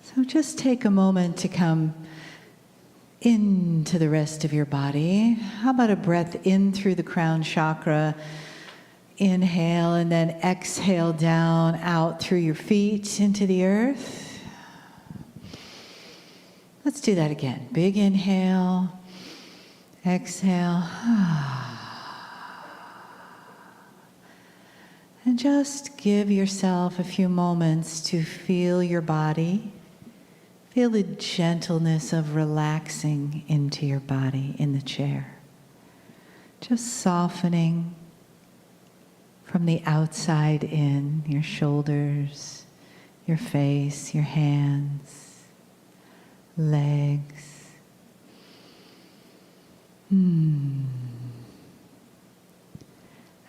So just take a moment to come into the rest of your body. How about a breath in through the crown chakra? Inhale and then exhale down, out through your feet into the earth. Let's do that again. Big inhale, exhale. And just give yourself a few moments to feel your body. Feel the gentleness of relaxing into your body in the chair. Just softening from the outside in, your shoulders, your face, your hands, legs. And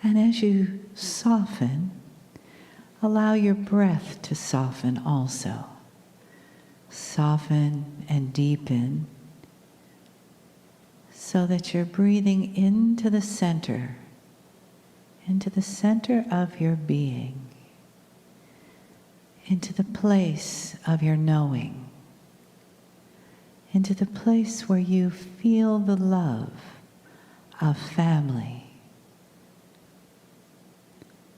as you soften, allow your breath to soften also. Soften and deepen so that you're breathing into the center of your being, into the place of your knowing, into the place where you feel the love of family,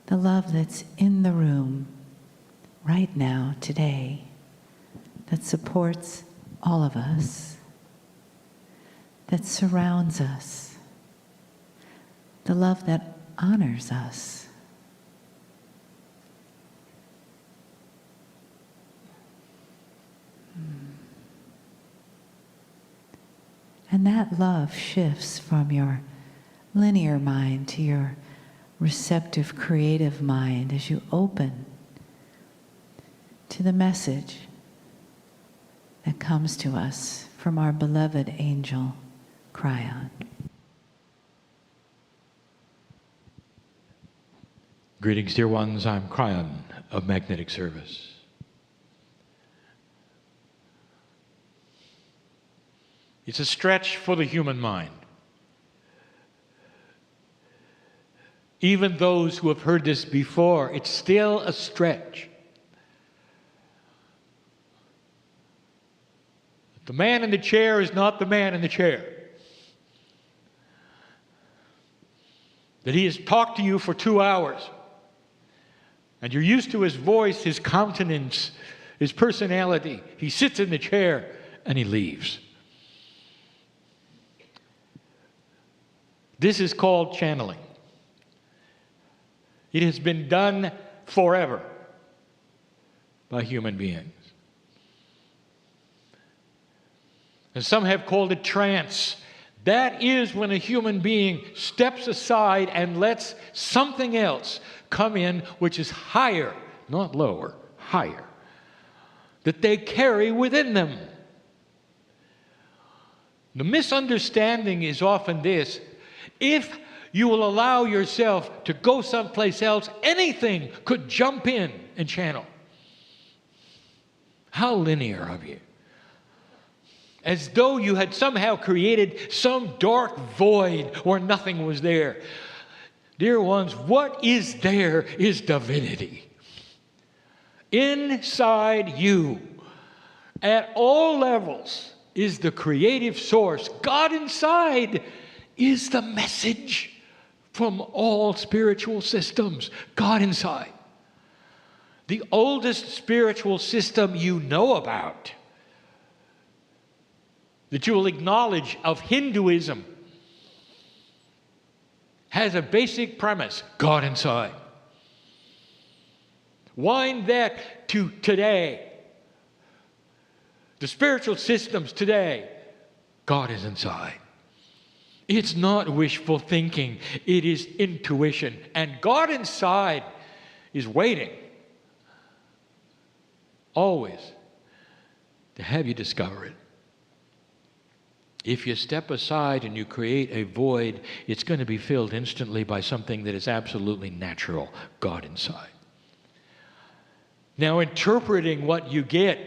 the love that's in the room right now, today, that supports all of us, that surrounds us, the love that honors us. And that love shifts from your linear mind to your receptive, creative mind as you open to the message that comes to us from our beloved angel, Kryon. Greetings, dear ones. I'm Kryon of Magnetic Service. It's a stretch for the human mind. Even those who have heard this before, it's still a stretch. The man in the chair is not the man in the chair. That he has talked to you for 2 hours. And you're used to his voice, his countenance, his personality. He sits in the chair and he leaves. This is called channeling. It has been done forever by human beings. And some have called it trance. That is when a human being steps aside and lets something else come in which is higher, not lower, higher, that they carry within them. The misunderstanding is often this: if you will allow yourself to go someplace else, anything could jump in and channel. How linear of you. As though you had somehow created some dark void where nothing was there. Dear ones, what is there is divinity. Inside you, at all levels, is the creative source. God inside is the message from all spiritual systems. God inside. The oldest spiritual system you know about, that you will acknowledge, of Hinduism, has a basic premise: God inside. Wind that to today. The spiritual systems today, God is inside. It's not wishful thinking, it is intuition. And God inside is waiting, always, to have you discover it. If you step aside and you create a void, it's going to be filled instantly by something that is absolutely natural: God inside. Now, interpreting what you get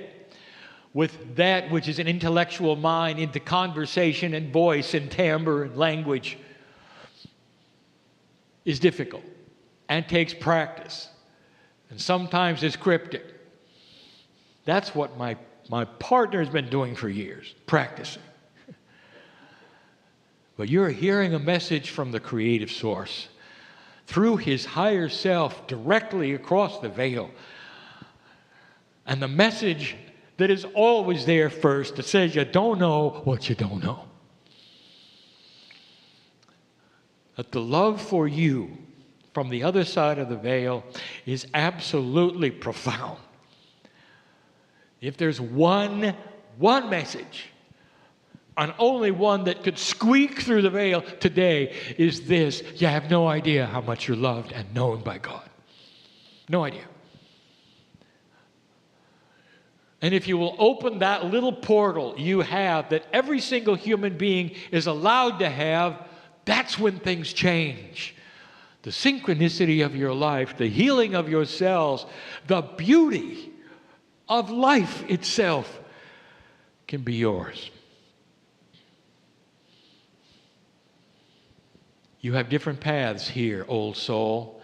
with that which is an intellectual mind into conversation and voice and timbre and language is difficult and takes practice, and sometimes is cryptic. That's what my partner has been doing for years, practicing. But you're hearing a message from the creative source through his higher self directly across the veil. And the message that is always there first that says you don't know what you don't know. That the love for you from the other side of the veil is absolutely profound. If there's one message, and only one that could squeak through the veil today, is this: you have no idea how much you're loved and known by God. No idea. And if you will open that little portal you have that every single human being is allowed to have, that's when things change. The synchronicity of your life, the healing of your cells, the beauty of life itself can be yours. You have different paths here, old soul.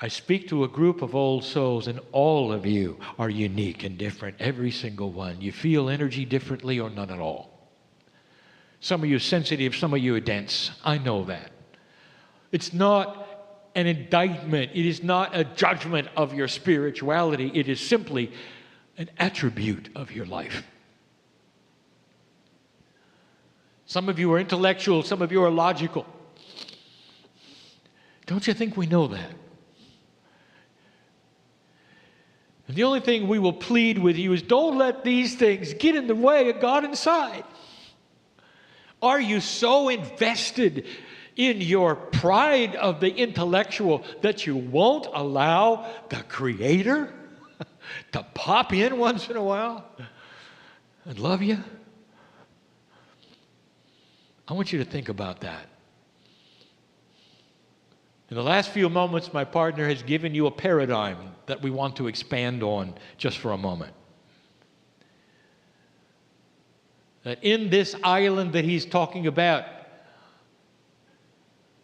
I speak to a group of old souls, and all of you are unique and different, every single one. You feel energy differently or none at all. Some of you are sensitive, some of you are dense. I know that. It's not an indictment. It is not a judgment of your spirituality. It is simply an attribute of your life. Some of you are intellectual, some of you are logical. Don't you think we know that? And the only thing we will plead with you is don't let these things get in the way of God inside. Are you so invested in your pride of the intellectual that you won't allow the Creator to pop in once in a while and love you? I want you to think about that. In the last few moments, my partner has given you a paradigm that we want to expand on just for a moment. That in this island that he's talking about,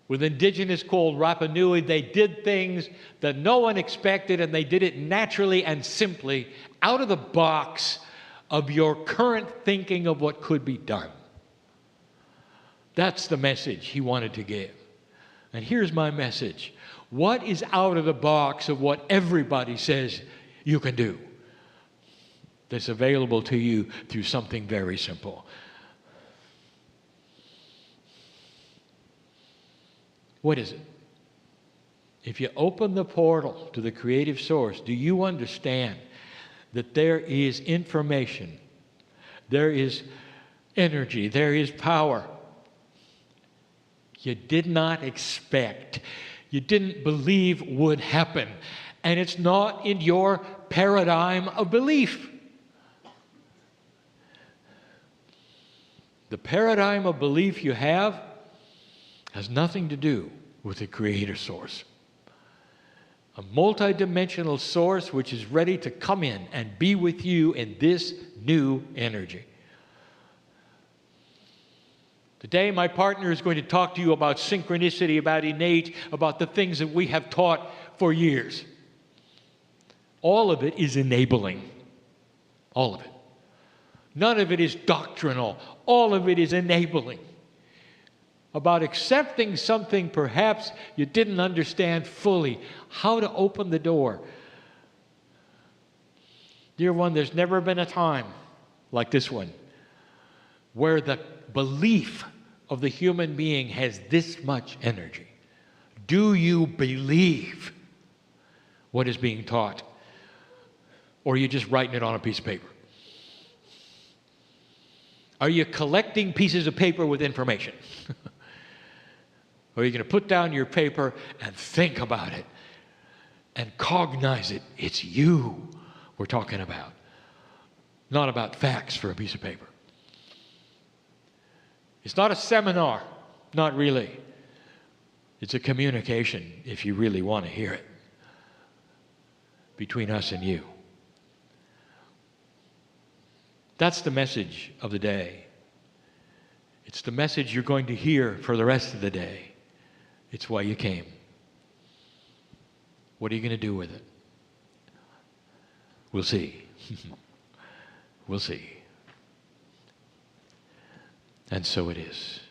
with indigenous called Rapa Nui, they did things that no one expected, and they did it naturally and simply out of the box of your current thinking of what could be done. That's the message he wanted to give. And here's my message. What is out of the box of what everybody says you can do that's available to you through something very simple? What is it? If you open the portal to the creative source, do you understand that there is information, there is energy, there is power you did not expect, you didn't believe would happen, and it's not in your paradigm of belief. The paradigm of belief you have has nothing to do with the creator source. A multidimensional source which is ready to come in and be with you in this new energy. Today, my partner is going to talk to you about synchronicity, about innate, about the things that we have taught for years. All of it is enabling. All of it. None of it is doctrinal. All of it is enabling. About accepting something perhaps you didn't understand fully, how to open the door. Dear one, there's never been a time like this one where the belief of the human being has this much energy. Do you believe what is being taught? Or are you just writing it on a piece of paper? Are you collecting pieces of paper with information? Or are you going to put down your paper and think about it and cognize it? It's you we're talking about, not about facts for a piece of paper. It's not a seminar, not really. It's a communication, if you really want to hear it, between us and you. That's the message of the day. It's the message you're going to hear for the rest of the day. It's why you came. What are you going to do with it? We'll see. We'll see. And so it is.